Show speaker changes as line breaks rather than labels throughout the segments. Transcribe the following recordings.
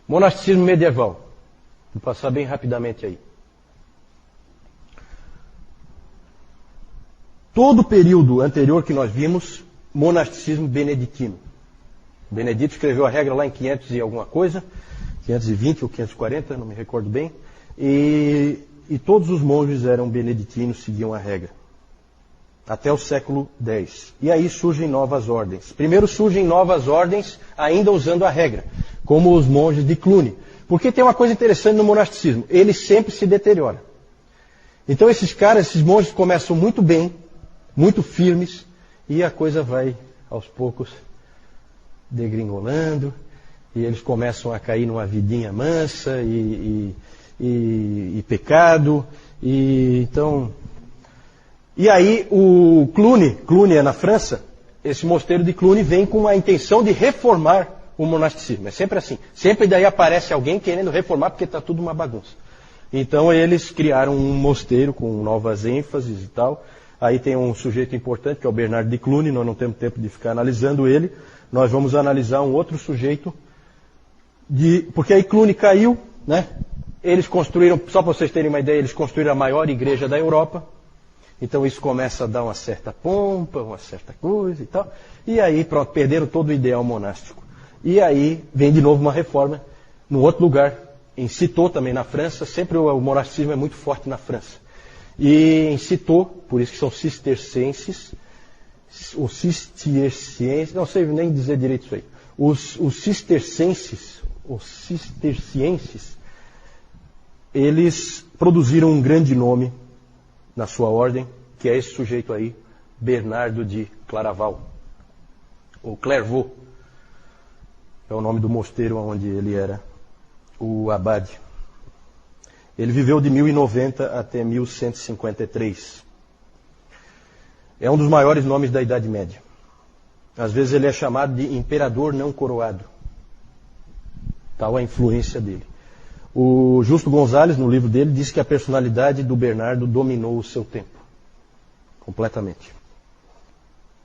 Monasticismo medieval. Vou passar bem rapidamente aí. Todo o período anterior que nós vimos, monasticismo beneditino. Benedito escreveu a regra lá em 500 e alguma coisa, 520 ou 540, não me recordo bem. E todos os monges eram beneditinos, seguiam a regra. Até o século X. E aí surgem novas ordens. Primeiro surgem novas ordens, ainda usando a regra, como os monges de Cluny. Porque tem uma coisa interessante no monasticismo, ele sempre se deteriora. Então esses caras, esses monges começam muito bem, muito firmes, e a coisa vai, aos poucos, degringolando, e eles começam a cair numa vidinha mansa, e pecado, então... E aí o Cluny é na França, esse mosteiro de Cluny vem com a intenção de reformar o monasticismo. É sempre assim. Sempre daí aparece alguém querendo reformar porque está tudo uma bagunça. Então eles criaram um mosteiro com novas ênfases e tal. Aí tem um sujeito importante que é o Bernardo de Cluny, nós não temos tempo de ficar analisando ele. Nós vamos analisar um outro sujeito, porque aí Cluny caiu, né? Eles construíram, só para vocês terem uma ideia, eles construíram a maior igreja da Europa. Então isso começa a dar uma certa pompa, uma certa coisa e tal. E aí, pronto, perderam todo o ideal monástico. E aí vem de novo uma reforma num outro lugar, em Cîteaux também na França. Sempre o monasticismo é muito forte na França. E em Cîteaux, por isso que são cistercienses, ou cistercienses, não sei nem dizer direito isso aí. Os cistercienses, eles produziram um grande nome na sua ordem, que é esse sujeito aí, Bernardo de Claraval, ou Clairvaux, é o nome do mosteiro onde ele era o abade. Ele viveu de 1090 até 1153. É um dos maiores nomes da Idade Média. Às vezes ele é chamado de imperador não coroado. Tal a influência dele. O Justo Gonzalez, no livro dele, diz que a personalidade do Bernardo dominou o seu tempo. Completamente.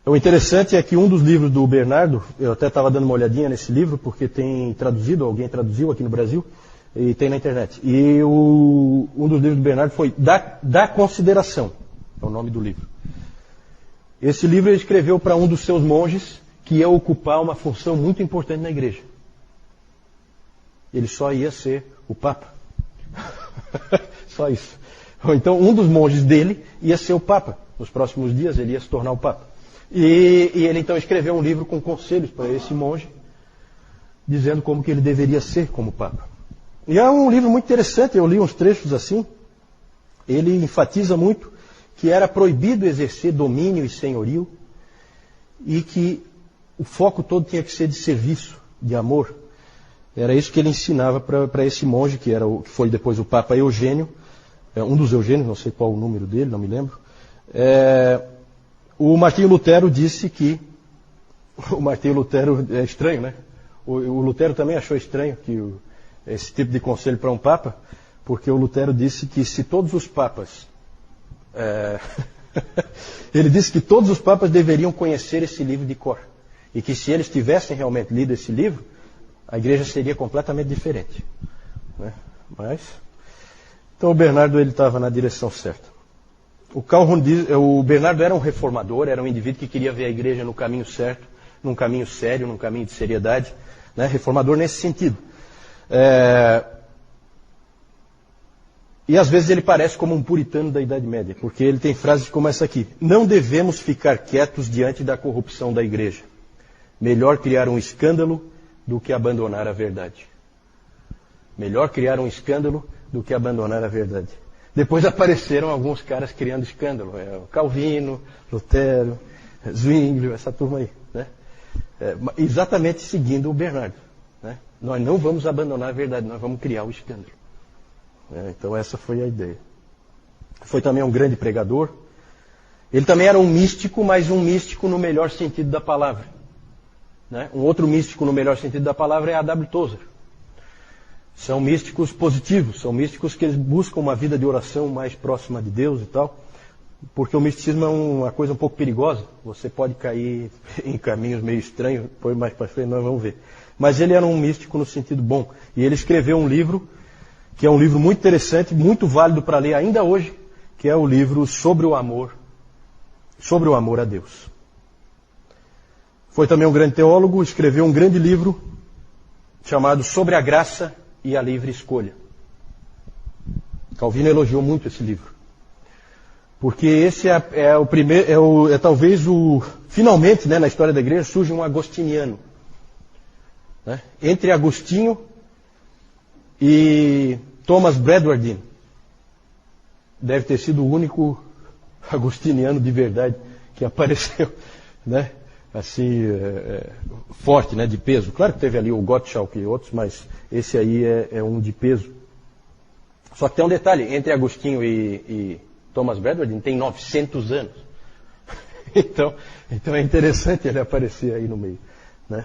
O interessante é que um dos livros do Bernardo, eu até estava dando uma olhadinha nesse livro, porque tem traduzido, alguém traduziu aqui no Brasil, e tem na internet. E um dos livros do Bernardo foi Da Consideração, é o nome do livro. Esse livro ele escreveu para um dos seus monges, que ia ocupar uma função muito importante na igreja. Ele só ia ser o Papa. Só isso. Então um dos monges dele ia ser o Papa. Nos próximos dias ele ia se tornar o Papa. E ele então escreveu um livro com conselhos para esse monge, dizendo como que ele deveria ser como Papa. E é um livro muito interessante, eu li uns trechos assim. Ele enfatiza muito que era proibido exercer domínio e senhorio, e que o foco todo tinha que ser de serviço, de amor. Era isso que ele ensinava para esse monge, que foi depois o Papa Eugênio, um dos Eugênios, não sei qual o número dele, não me lembro. O Martinho Lutero disse que... O Martinho Lutero é estranho, né? O Lutero também achou estranho esse tipo de conselho para um Papa, porque o Lutero disse que se todos os Papas... ele disse que todos os Papas deveriam conhecer esse livro de cor. E que se eles tivessem realmente lido esse livro, a igreja seria completamente diferente. Né? Então o Bernardo estava na direção certa. O Bernardo era um reformador, era um indivíduo que queria ver a igreja no caminho certo, num caminho sério, num caminho de seriedade. Né? Reformador nesse sentido. E às vezes ele parece como um puritano da Idade Média, porque ele tem frases como essa aqui: não devemos ficar quietos diante da corrupção da igreja. Melhor criar um escândalo do que abandonar a verdade. Melhor criar um escândalo do que abandonar a verdade. Depois apareceram alguns caras criando escândalo. Calvino, Lutero, Zwinglio, essa turma aí. Né? Exatamente seguindo o Bernardo. Né? Nós não vamos abandonar a verdade, nós vamos criar o escândalo. Então essa foi a ideia. Foi também um grande pregador. Ele também era um místico, mas um místico no melhor sentido da palavra. Né? Um outro místico no melhor sentido da palavra é A.W. Tozer. São místicos positivos, são místicos que eles buscam uma vida de oração mais próxima de Deus e tal, porque o misticismo é uma coisa um pouco perigosa, você pode cair em caminhos meio estranhos, depois mais para frente nós vamos ver. mas ele era um místico no sentido bom. E ele escreveu um livro, que é um livro muito interessante, muito válido para ler ainda hoje, que é o livro sobre o amor a Deus. Foi também um grande teólogo, escreveu um grande livro chamado Sobre a Graça e a Livre Escolha. Calvino elogiou muito esse livro. Porque esse é o primeiro, talvez finalmente, né, na história da igreja, surge um agostiniano. Né? Entre Agostinho e Thomas Bradwardine. Deve ter sido o único agostiniano de verdade que apareceu, né? Assim, forte, né, de peso. Claro que teve ali o Gottschalk e outros, mas esse aí é um de peso. Só que tem um detalhe, entre Agostinho e Thomas Bradwardine tem 900 anos. Então é interessante ele aparecer aí no meio, né?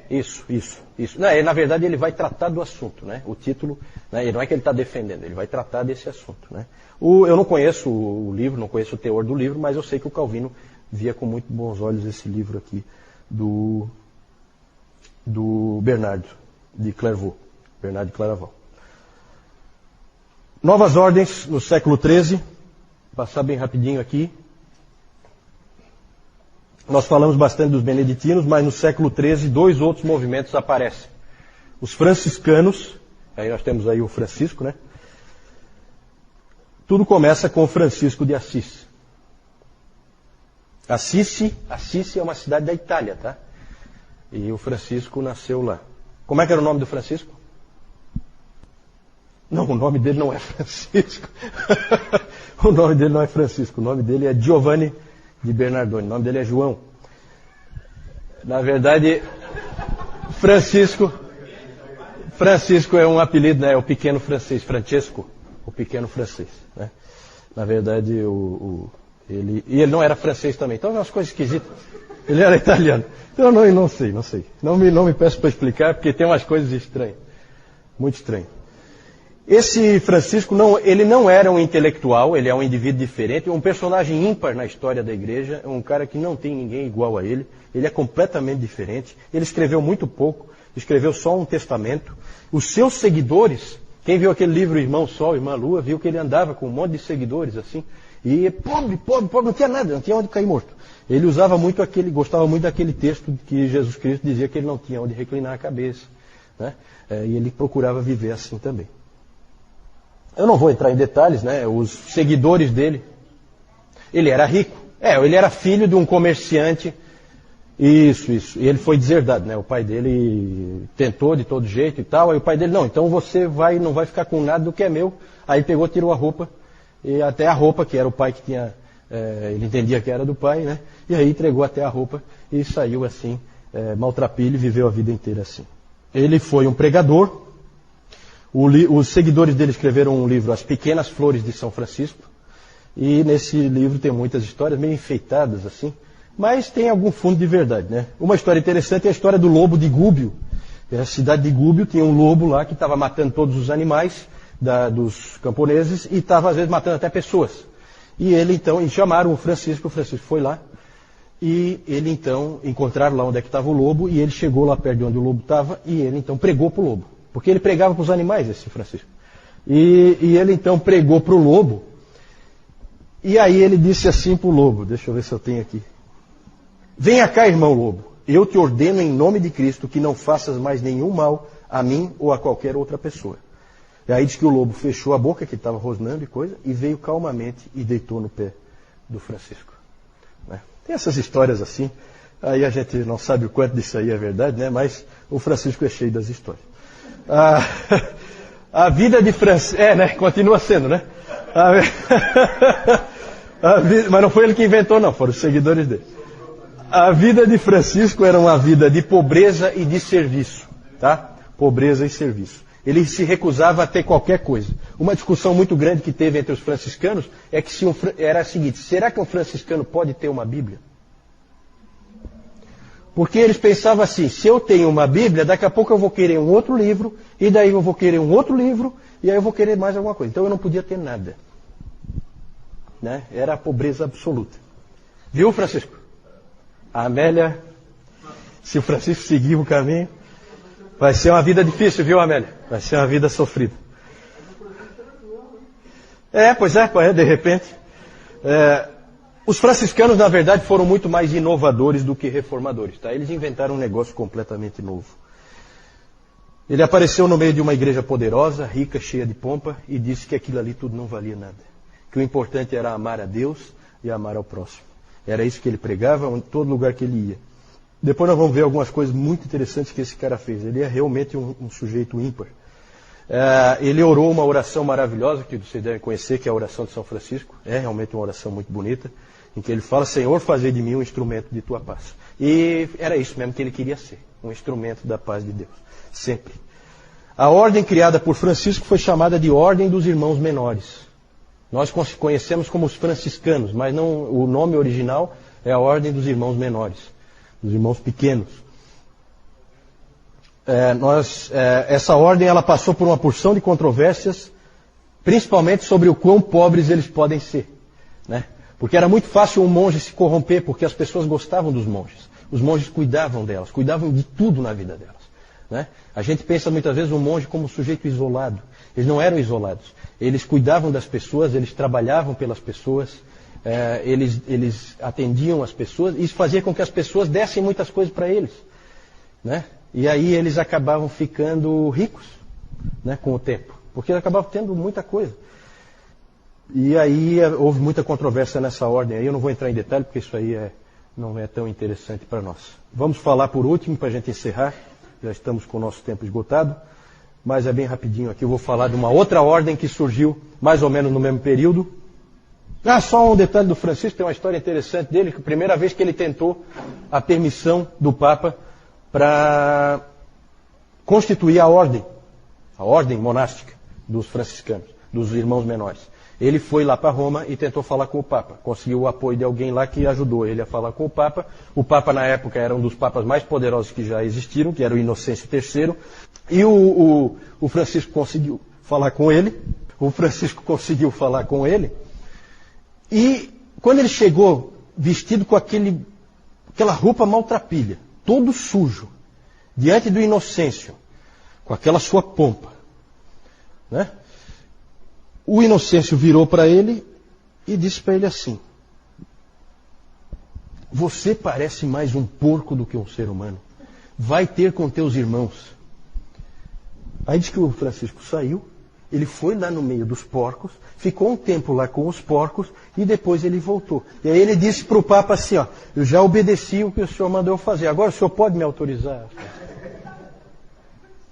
Isso. Não, na verdade ele vai tratar do assunto, né? O título, né, não é que ele está defendendo, ele vai tratar desse assunto, né? Eu não conheço o livro, não conheço o teor do livro, mas eu sei que o Calvino via com muito bons olhos esse livro aqui do Bernardo de Clairvaux, Bernardo de Claraval. Novas ordens no século XIII, passar bem rapidinho aqui. Nós falamos bastante dos beneditinos, mas no século XIII 2 outros movimentos aparecem. Os franciscanos, aí nós temos aí o Francisco, né? Tudo começa com Francisco de Assis. Assisi é uma cidade da Itália, tá? E o Francisco nasceu lá. Como é que era o nome do Francisco? Não, o nome dele não é Francisco. O nome dele não é Francisco, o nome dele é Giovanni de Bernardone, o nome dele é João. Na verdade, Francisco é um apelido, né? É o pequeno francês, Francesco, o pequeno francês, né? Na verdade, ele não era francês também, então é umas coisas esquisitas. Ele era italiano. Então não sei. Não me peço para explicar, porque tem umas coisas estranhas, muito estranhas. Esse Francisco, ele não era um intelectual, ele é um indivíduo diferente, um personagem ímpar na história da igreja, um cara que não tem ninguém igual a ele é completamente diferente, ele escreveu muito pouco, escreveu só um testamento. Os seus seguidores, quem viu aquele livro Irmão Sol, Irmã Lua, viu que ele andava com um monte de seguidores assim, e pobre, não tinha nada, não tinha onde cair morto. Ele gostava muito daquele texto que Jesus Cristo dizia que ele não tinha onde reclinar a cabeça, né? E ele procurava viver assim também. Eu não vou entrar em detalhes, né? Os seguidores dele. Ele era rico. Ele era filho de um comerciante. Isso. E ele foi deserdado, né? O pai dele tentou de todo jeito e tal. Aí o pai dele, não, então você não vai ficar com nada do que é meu. Aí pegou, tirou a roupa. E até a roupa, que era o pai que tinha... ele entendia que era do pai, né? E aí entregou até a roupa e saiu assim, maltrapilho, e viveu a vida inteira assim. Ele foi um pregador. Os seguidores dele escreveram um livro, As Pequenas Flores de São Francisco, e nesse livro tem muitas histórias meio enfeitadas assim, mas tem algum fundo de verdade, né? Uma história interessante é a história do lobo de Gúbio. A cidade de Gúbio tinha um lobo lá que estava matando todos os animais dos camponeses e estava às vezes matando até pessoas. E chamaram o Francisco foi lá, e ele então, encontraram lá onde é que estava o lobo, e ele chegou lá perto de onde o lobo estava, e ele então pregou para o lobo. Porque ele pregava para os animais, esse Francisco. E ele então pregou para o lobo. E aí ele disse assim para o lobo, deixa eu ver se eu tenho aqui. Venha cá, irmão lobo, eu te ordeno em nome de Cristo que não faças mais nenhum mal a mim ou a qualquer outra pessoa. E aí diz que o lobo fechou a boca, que estava rosnando e coisa, e veio calmamente e deitou no pé do Francisco. Né? Tem essas histórias assim, aí a gente não sabe o quanto disso aí é verdade, né? Mas o Francisco é cheio das histórias. A vida de Francisco... né? Continua sendo, né? Mas não foi ele que inventou, não. Foram os seguidores dele. A vida de Francisco era uma vida de pobreza e de serviço. Tá? Pobreza e serviço. Ele se recusava a ter qualquer coisa. Uma discussão muito grande que teve entre os franciscanos é que era a seguinte: será que um franciscano pode ter uma Bíblia? Porque eles pensavam assim, se eu tenho uma Bíblia, daqui a pouco eu vou querer um outro livro, e daí eu vou querer um outro livro, e aí eu vou querer mais alguma coisa. Então eu não podia ter nada. Né? Era a pobreza absoluta. Viu, Francisco? A Amélia Se o Francisco seguir o caminho, vai ser uma vida difícil, viu, Amélia? Vai ser uma vida sofrida. Pois é, de repente. Os franciscanos, na verdade, foram muito mais inovadores do que reformadores. Tá? Eles inventaram um negócio completamente novo. Ele apareceu no meio de uma igreja poderosa, rica, cheia de pompa, e disse que aquilo ali tudo não valia nada. Que o importante era amar a Deus e amar ao próximo. Era isso que ele pregava em todo lugar que ele ia. Depois nós vamos ver algumas coisas muito interessantes que esse cara fez. Ele é realmente um sujeito ímpar. Ele orou uma oração maravilhosa, que vocês devem conhecer, que é a oração de São Francisco. É realmente uma oração muito bonita, em que ele fala: Senhor, fazei de mim um instrumento de tua paz. E era isso mesmo que ele queria ser, um instrumento da paz de Deus. Sempre. A ordem criada por Francisco foi chamada de Ordem dos Irmãos Menores. Nós conhecemos como os franciscanos, mas não, o nome original é a Ordem dos Irmãos Menores, dos irmãos pequenos. Essa ordem ela passou por uma porção de controvérsias, principalmente sobre o quão pobres eles podem ser. Né? Porque era muito fácil um monge se corromper, porque as pessoas gostavam dos monges. Os monges cuidavam delas, cuidavam de tudo na vida delas. Né? A gente pensa muitas vezes um monge como um sujeito isolado. Eles não eram isolados. Eles cuidavam das pessoas, eles trabalhavam pelas pessoas, eles atendiam as pessoas, e isso fazia com que as pessoas dessem muitas coisas para eles. Né? E aí eles acabavam ficando ricos, né, com o tempo, porque eles acabavam tendo muita coisa. E aí houve muita controvérsia nessa ordem. Aí eu não vou entrar em detalhe, porque isso aí não é tão interessante para nós. Vamos falar por último, para a gente encerrar. Já estamos com o nosso tempo esgotado, mas é bem rapidinho aqui. Eu vou falar de uma outra ordem que surgiu mais ou menos no mesmo período. Só um detalhe do Francisco, tem uma história interessante dele, que a primeira vez que ele tentou a permissão do Papa para constituir a ordem monástica dos franciscanos, dos irmãos menores. Ele foi lá para Roma e tentou falar com o Papa. Conseguiu o apoio de alguém lá que ajudou ele a falar com o Papa. O Papa, na época, era um dos papas mais poderosos que já existiram, que era o Inocêncio III. E o Francisco conseguiu falar com ele. E quando ele chegou, vestido com aquela roupa maltrapilha, todo sujo, diante do Inocêncio, com aquela sua pompa, né? O Inocêncio virou para ele e disse para ele assim: você parece mais um porco do que um ser humano. Vai ter com teus irmãos. Aí diz que o Francisco saiu, ele foi lá no meio dos porcos, ficou um tempo lá com os porcos e depois ele voltou. E aí ele disse para o Papa assim: eu já obedeci o que o senhor mandou eu fazer, agora o senhor pode me autorizar?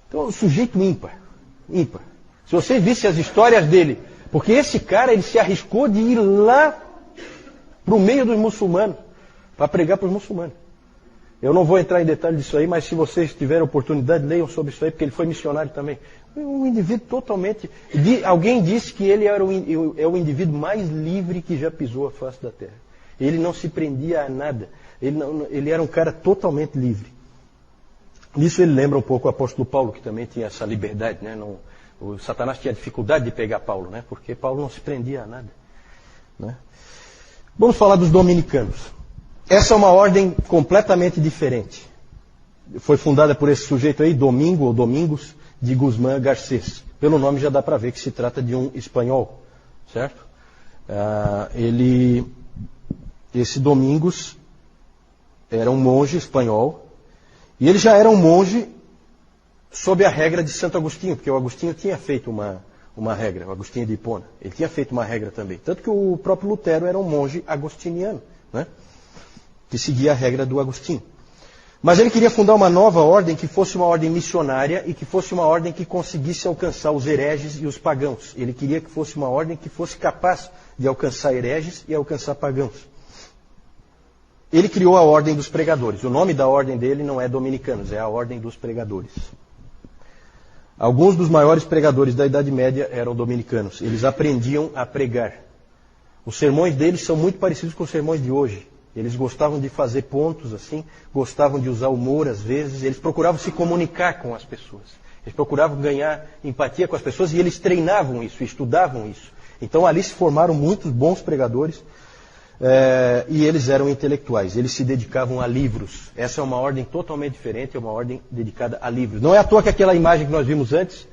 Então, o sujeito ímpar. Se você visse as histórias dele, porque esse cara ele se arriscou de ir lá para o meio dos muçulmanos, para pregar para os muçulmanos. Eu não vou entrar em detalhe disso aí, mas se vocês tiverem oportunidade, leiam sobre isso aí, porque ele foi missionário também. Um indivíduo totalmente... Alguém disse que ele é o indivíduo mais livre que já pisou a face da terra. Ele não se prendia a nada. Ele era um cara totalmente livre. Nisso ele lembra um pouco o apóstolo Paulo, que também tinha essa liberdade, né? O Satanás tinha dificuldade de pegar Paulo, né? Porque Paulo não se prendia a nada. Né? Vamos falar dos dominicanos. Essa é uma ordem completamente diferente. Foi fundada por esse sujeito aí, Domingos de Guzmán Garcés. Pelo nome já dá para ver que se trata de um espanhol, certo? Esse Domingos era um monge espanhol, e ele já era um monge sob a regra de Santo Agostinho, porque o Agostinho tinha feito uma regra, o Agostinho de Hipona, ele tinha feito uma regra também. Tanto que o próprio Lutero era um monge agostiniano, né? Que seguia a regra do Agostinho. Mas ele queria fundar uma nova ordem que fosse uma ordem missionária e que fosse uma ordem que conseguisse alcançar os hereges e os pagãos. Ele queria que fosse uma ordem que fosse capaz de alcançar hereges e alcançar pagãos. Ele criou a Ordem dos Pregadores. O nome da ordem dele não é Dominicanos, é a Ordem dos Pregadores. Alguns dos maiores pregadores da Idade Média eram dominicanos. Eles aprendiam a pregar. Os sermões deles são muito parecidos com os sermões de hoje. Eles gostavam de fazer pontos assim, gostavam de usar humor às vezes, eles procuravam se comunicar com as pessoas. Eles procuravam ganhar empatia com as pessoas e eles treinavam isso, estudavam isso. Então ali se formaram muitos bons pregadores. E eles eram intelectuais, eles se dedicavam a livros. Essa é uma ordem totalmente diferente, é uma ordem dedicada a livros. Não é à toa que aquela imagem que nós vimos antes,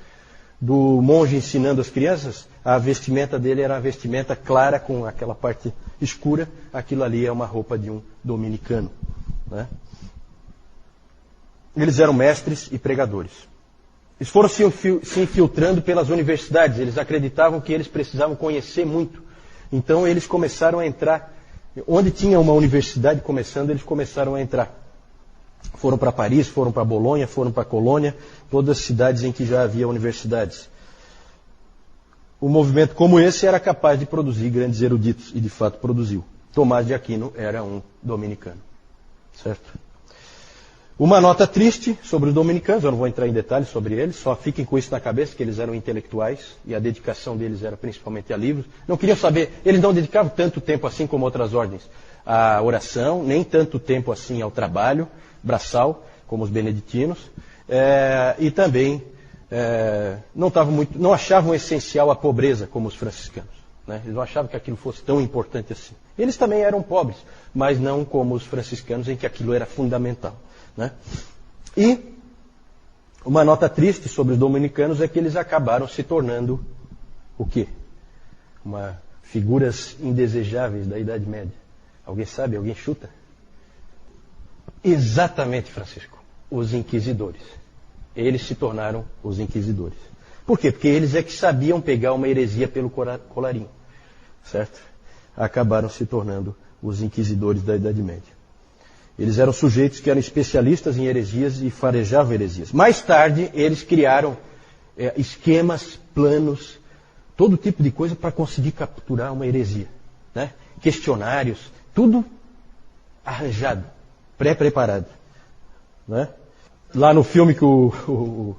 do monge ensinando as crianças, a vestimenta dele era uma vestimenta clara com aquela parte escura. Aquilo ali é uma roupa de um dominicano, né? Eles eram mestres e pregadores. Eles foram se infiltrando pelas universidades. Eles acreditavam que eles precisavam conhecer muito. Então eles começaram a entrar. Onde tinha uma universidade começando, eles começaram a entrar. Foram para Paris, foram para Bolonha, foram para Colônia, todas as cidades em que já havia universidades. Um movimento como esse era capaz de produzir grandes eruditos, e de fato produziu. Tomás de Aquino era um dominicano. Certo? Uma nota triste sobre os dominicanos, eu não vou entrar em detalhes sobre eles, só fiquem com isso na cabeça, que eles eram intelectuais, e a dedicação deles era principalmente a livros. Não queriam saber, eles não dedicavam tanto tempo assim como outras ordens à oração, nem tanto tempo assim ao trabalho braçal, como os beneditinos, e também não achavam essencial a pobreza como os franciscanos, né? Eles não achavam que aquilo fosse tão importante assim. Eles também eram pobres, mas não como os franciscanos, em que aquilo era fundamental, né? E uma nota triste sobre os dominicanos é que eles acabaram se tornando o quê? Figuras indesejáveis da Idade Média. Alguém sabe? Alguém chuta? Exatamente, Francisco. Os inquisidores. Eles se tornaram os inquisidores. Por quê? Porque eles é que sabiam pegar uma heresia pelo colarinho. Certo? Acabaram se tornando os inquisidores da Idade Média. Eles eram sujeitos que eram especialistas em heresias e farejavam heresias. Mais tarde, eles criaram esquemas, planos, todo tipo de coisa para conseguir capturar uma heresia, né? Questionários, tudo arranjado, pré-preparado, né? Lá no filme que o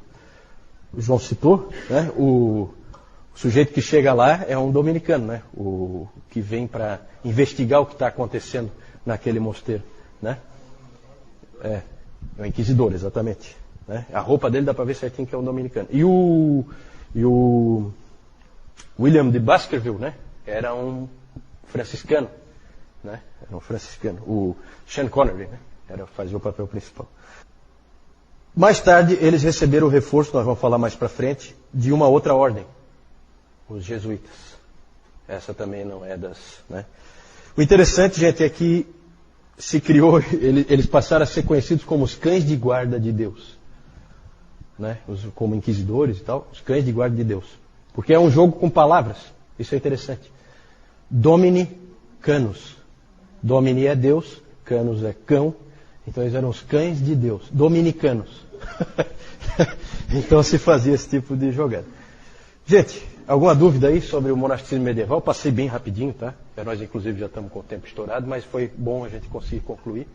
João citou, né? O sujeito que chega lá é um dominicano, né? O que vem para investigar o que está acontecendo naquele mosteiro, né? É um inquisidor, exatamente, né? A roupa dele dá para ver certinho que é um dominicano. E o William de Baskerville, né? Era um franciscano, né? Era um franciscano. O Sean Connery, né? Fazia o papel principal. Mais tarde, eles receberam o reforço, nós vamos falar mais para frente, de uma outra ordem, os jesuítas. Essa também não é das, né? O interessante, gente, é que se criou, eles passaram a ser conhecidos como os cães de guarda de Deus, né? Como inquisidores e tal, os cães de guarda de Deus. Porque é um jogo com palavras, isso é interessante. Domini Canus. Domini é Deus, Canus é cão, então eles eram os cães de Deus, dominicanos. Então se fazia esse tipo de jogada. Gente, alguma dúvida aí sobre o monasticismo medieval? Passei bem rapidinho, tá? Nós inclusive já estamos com o tempo estourado, mas foi bom a gente conseguir concluir.